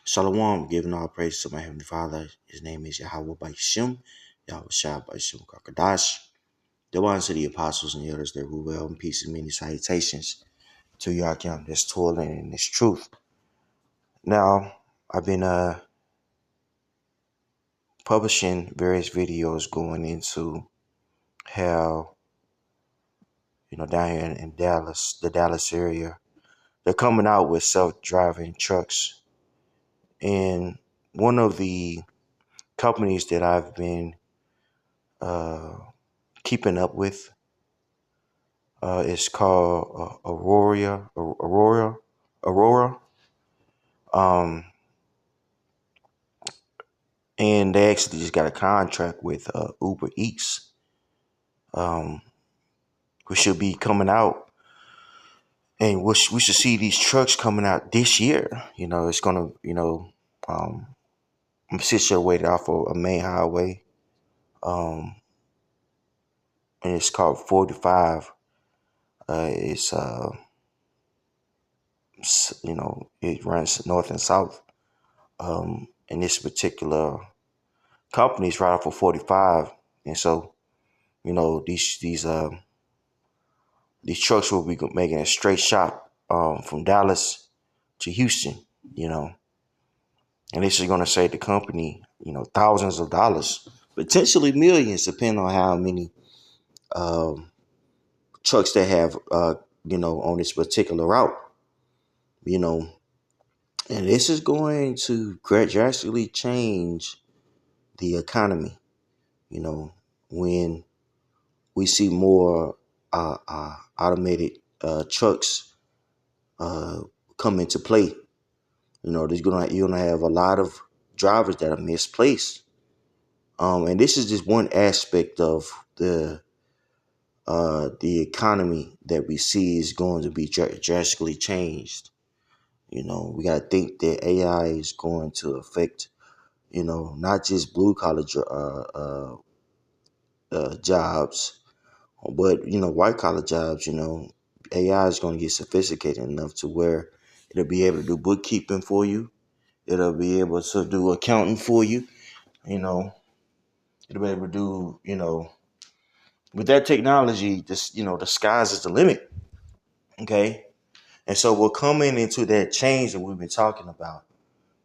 Shalom, giving all praise to my Heavenly Father. His name is Yahweh Bashim, Yahweh Shah Bashim Kakadash. The ones to the apostles and the others that rule well, and peace and many salutations to Yakim that's toiling in this truth. Now, I've been publishing various videos going into how, down here in Dallas, the Dallas area, they're coming out with self-driving trucks. And one of the companies that I've been keeping up with is called Aurora. Um, and they actually just got a contract with Uber Eats, which should be coming out. And we should see these trucks coming out this year. It's going to, I'm situated off of a main highway. And it's called 45. It runs north and south. And this particular company is right off of 45. And so, these trucks will be making a straight shot from Dallas to Houston, and this is going to save the company, thousands of dollars, potentially millions, depending on how many trucks they have, on this particular route, and this is going to drastically change the economy, when we see more automated trucks come into play. You're gonna have a lot of drivers that are misplaced, and this is just one aspect of the economy that we see is going to be drastically changed. We got to think that AI is going to affect, not just blue collar jobs, but white collar jobs. AI is going to get sophisticated enough to where it'll be able to do bookkeeping for you. It'll be able to do accounting for you. It'll be able to do, with that technology, this, the skies is the limit. Okay. And so we're coming into that change that we've been talking about,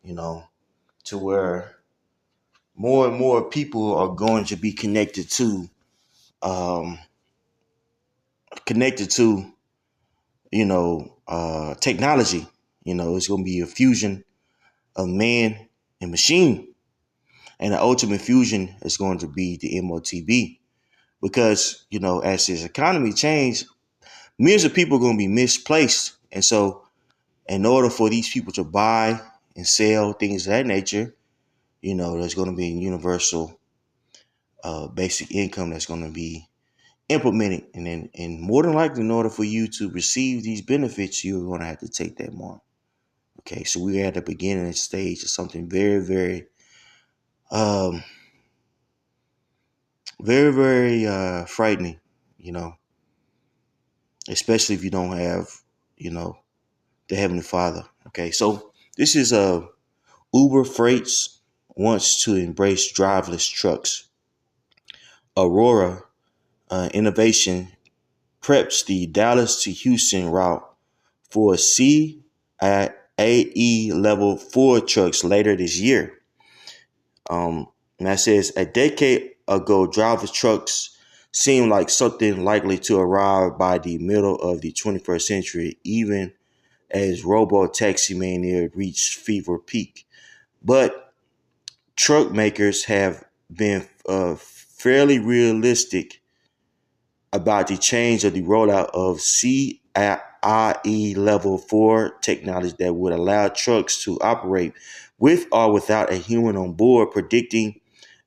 to where more and more people are going to be um, connected to, technology. It's going to be a fusion of man and machine. And the ultimate fusion is going to be the MOTB. Because, as this economy change, millions of people are going to be misplaced. And so in order for these people to buy and sell things of that nature, there's going to be a universal basic income that's going to be implemented. And more than likely, in order for you to receive these benefits, you're going to have to take that more. Okay, so we're at the beginning stage of something very, very, very, very frightening, especially if you don't have, the Heavenly Father. Okay, so this is Uber Freights wants to embrace driverless trucks. Aurora Innovation preps the Dallas to Houston route for CAE Level 4 trucks later this year. And that says a decade ago, driverless trucks seemed like something likely to arrive by the middle of the 21st century, even as robo-taxi mania reached fever peak. But truck makers have been fairly realistic about the change of the rollout of CIE Level 4 technology that would allow trucks to operate with or without a human on board, predicting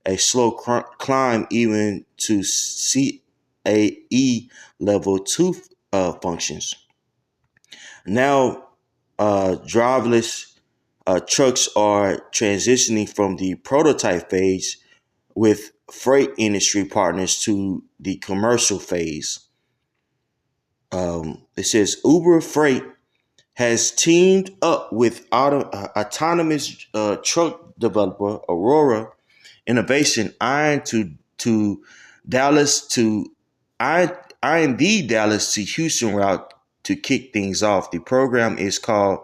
a slow climb even to CAE Level 2 functions. Now, driverless trucks are transitioning from the prototype phase with freight industry partners to the commercial phase. It says Uber Freight has teamed up with autonomous truck developer Aurora Innovation, eyeing to Dallas to eyeing the Dallas to Houston route to kick things off. The program is called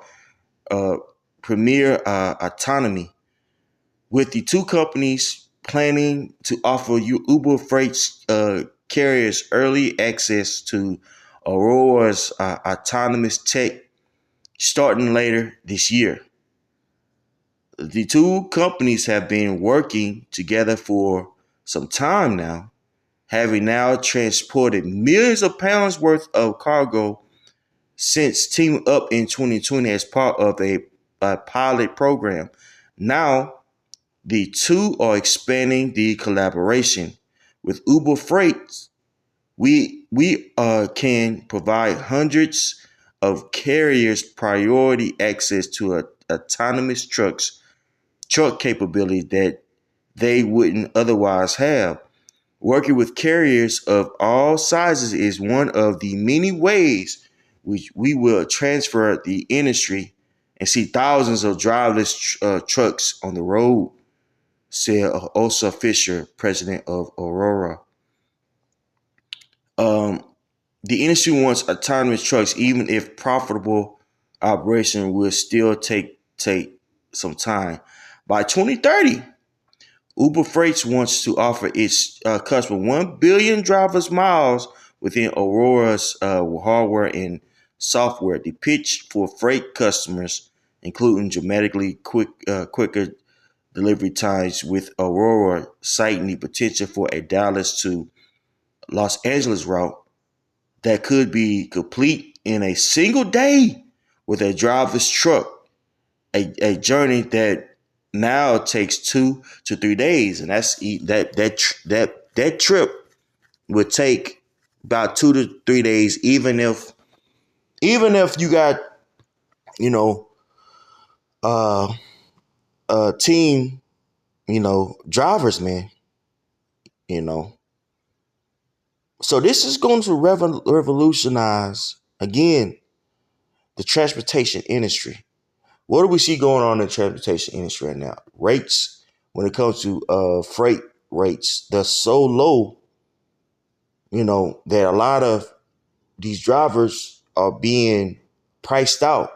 uh, Premier Autonomy, with the two companies planning to offer Uber Freight carriers early access to Aurora's autonomous tech starting later this year. The two companies have been working together for some time now, having now transported millions of pounds worth of cargo since teaming up in 2020 as part of a pilot program. Now, the two are expanding the collaboration. With Uber Freight, we can provide hundreds of carriers priority access to autonomous truck capability that they wouldn't otherwise have. Working with carriers of all sizes is one of the many ways which we will transfer the industry and see thousands of driverless trucks on the road, said Osa Fisher, president of Aurora. Um, the industry wants autonomous trucks, even if profitable operation will still take some time. By 2030, Uber Freight wants to offer its customer 1 billion driver's miles within Aurora's hardware and software. The pitch for freight customers, including dramatically quicker delivery times, with Aurora citing the potential for a Dallas to Los Angeles route that could be complete in a single day with a driverless truck, a journey that now takes 2 to 3 days, and that trip would take about 2 to 3 days, even if you got you know uh a team drivers, man. you know so this is going to revolutionize again the transportation industry. What do we see going on in the transportation industry right now? Rates, when it comes to freight rates, they're so low, that a lot of these drivers are being priced out.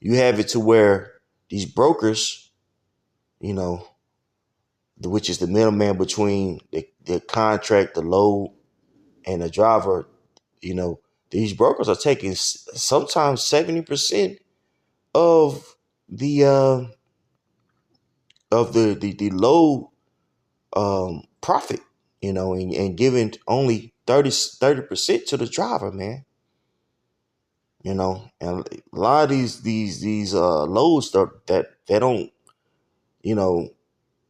You have it to where these brokers, you know, which is the middleman between the contract, the load, and the driver, these brokers are taking sometimes 70% of the the low profit, and giving only 30% to the driver, man. And a lot of these loads that they don't, you know,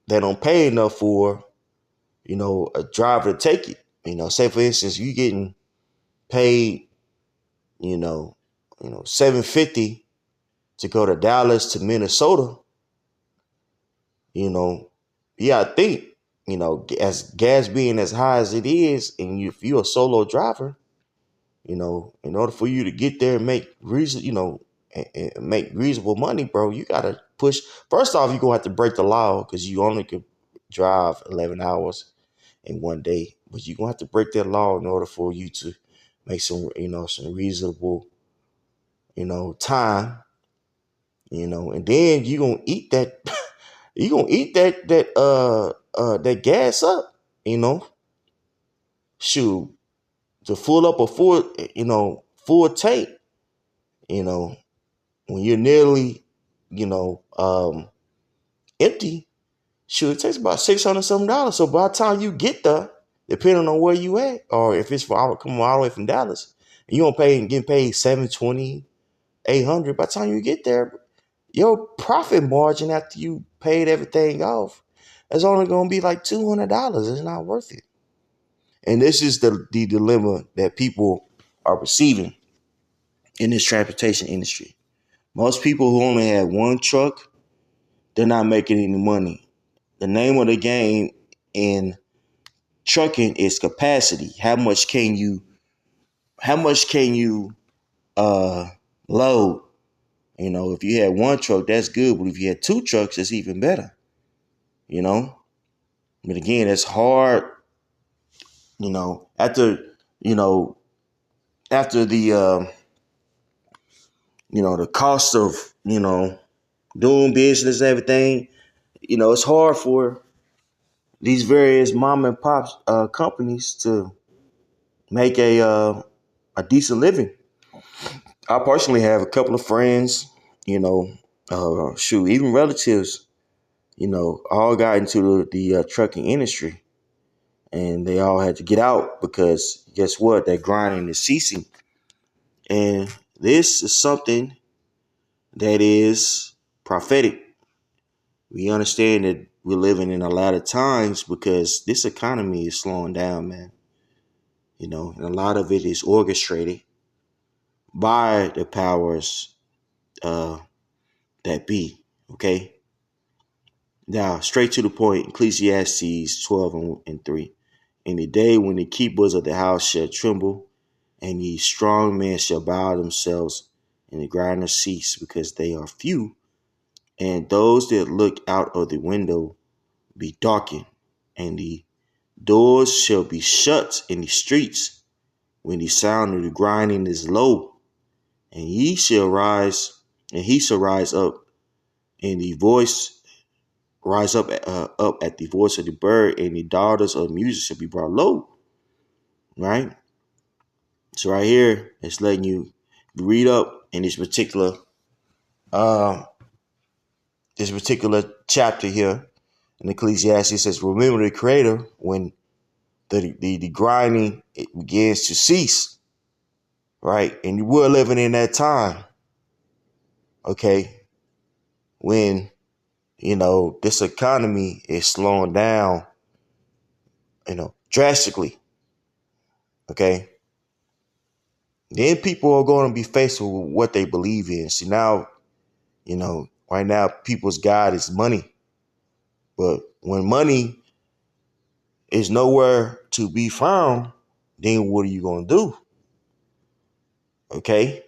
they don't pay enough for, a driver to take it. Say for instance, you getting paid, you know, 750 to go to Dallas to Minnesota. I think, as gas being as high as it is, and if you're a solo driver, in order for you to get there and make reason, and make reasonable money, bro, you gotta push. First off, you're gonna have to break the law because you only could drive 11 hours in one day. But you're gonna have to break that law in order for you to make some reasonable, time, and then you're gonna eat that you're gonna eat that gas up, shoot, to full up a full tank, you know, when you're nearly, empty, shoot, it takes about $600 something. So by the time you get there, depending on where you at, or if it's coming all the way from Dallas, and you don't getting paid 720, 800, by the time you get there, your profit margin after you paid everything off is only gonna be like $200. It's not worth it. And this is the dilemma that people are receiving in this transportation industry. Most people who only have one truck, they're not making any money. The name of the game in trucking is capacity. How much can you uh load. If you had one truck, that's good. But if you had two trucks, it's even better. you know. But again, it's hard, after, you know, after the cost of, doing business and everything, it's hard for these various mom and pop companies to make a decent living. I personally have a couple of friends, even relatives, all got into the trucking industry, and they all had to get out because guess what? That grinding is ceasing. And this is something that is prophetic. We understand that we're living in a lot of times because this economy is slowing down, man. And a lot of it is orchestrated by the powers uh, that be. Okay. Now, straight to the point, Ecclesiastes 12 and 3. In the day when the keepers of the house shall tremble, and ye strong men shall bow themselves, and the grinders cease because they are few, and those that look out of the window be darkened, and the doors shall be shut in the streets when the sound of the grinding is low, and ye shall rise, and he shall rise up, and the voice rise up at the voice of the bird, and the daughters of music shall be brought low. Right? So right here, it's letting you read up in uh this particular chapter here in Ecclesiastes. Says, remember the Creator when the grinding it begins to cease, right? And we're living in that time, okay, when this economy is slowing down, drastically, okay. Then people are going to be faced with what they believe in. See, now, right now, people's God is money. But when money is nowhere to be found, then what are you going to do? Okay.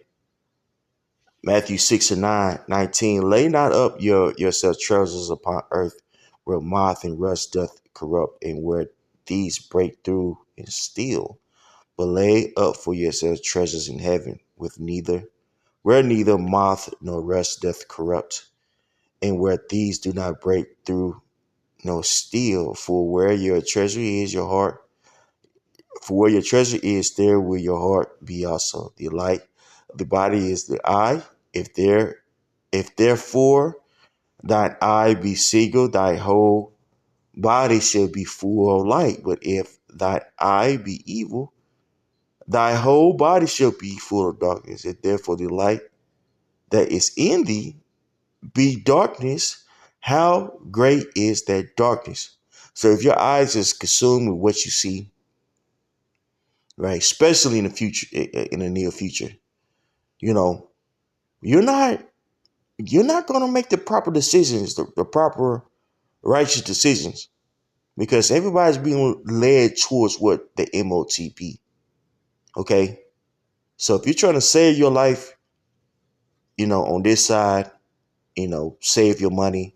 Matthew 6 and 19. Lay not up yourself treasures upon earth, where moth and rust doth corrupt, and where thieves break through and steal. But lay up for yourselves treasures in heaven, where neither moth nor rust doth corrupt, and where thieves do not break through nor steal. For where your treasure is, there will your heart be also. The light of the body is the eye. If therefore thine eye be single, thy whole body shall be full of light. But if thy eye be evil, thy whole body shall be full of darkness. If therefore the light that is in thee be darkness, how great is that darkness? So if your eyes is consumed with what you see, right, especially in the near future, you know, you're not going to make the proper decisions, the proper righteous decisions, because everybody's being led towards what the MOTP. Okay, so if you're trying to save your life, on this side, save your money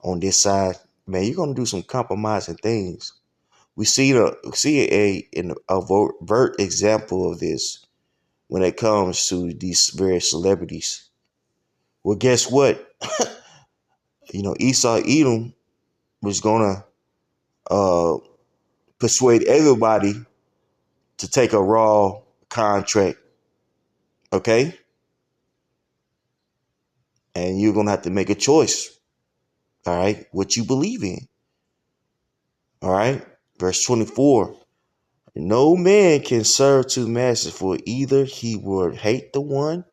on this side, man, you're gonna do some compromising things. We see an overt example of this when it comes to these various celebrities. Well, guess what? Esau Edom was gonna uh, persuade everybody to take a raw contract, okay? And you're gonna have to make a choice, all right? What you believe in, all right? Verse 24. No man can serve two masters, for either he would hate the one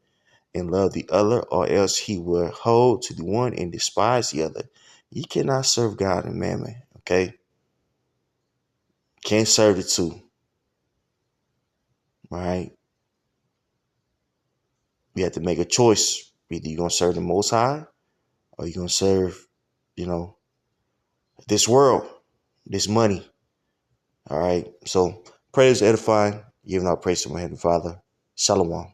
and love the other, or else he would hold to the one and despise the other. You cannot serve God and mammon, okay? Can't serve the two, right? You have to make a choice. Either you're going to serve the Most High, or you're going to serve, you know, this world, this money, all right? So praise edifying, giving our praise to my Heavenly Father. Shalom.